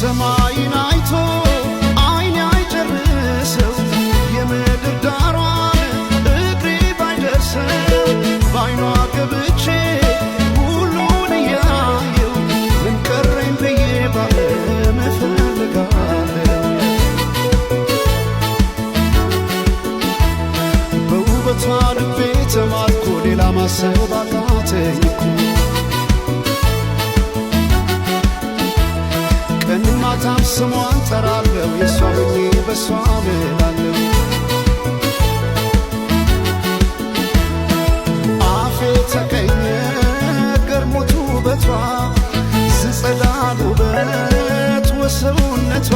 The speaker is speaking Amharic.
ሰማይን አይቶ አይኔ አይጨርሰው የምድር ዳሯን እግሬ ባይደርሰው ባይኗ ገብቼ ሁሉን እያየው ምን ቀረኝ ብዬ ባለም እፈልጋለሁ። በውበቷ ልቤ ተማርኮ ሌላ ማሰብ አቃተኝ እኮ ቀንም ማታም ስሟን ጠራለሁ የሷ ሆኜ በሷ እምላለሁ። አፌ ተቀኘ ገርሞት ውበቷ ዝጸዳል ውበት ወሰውነቷ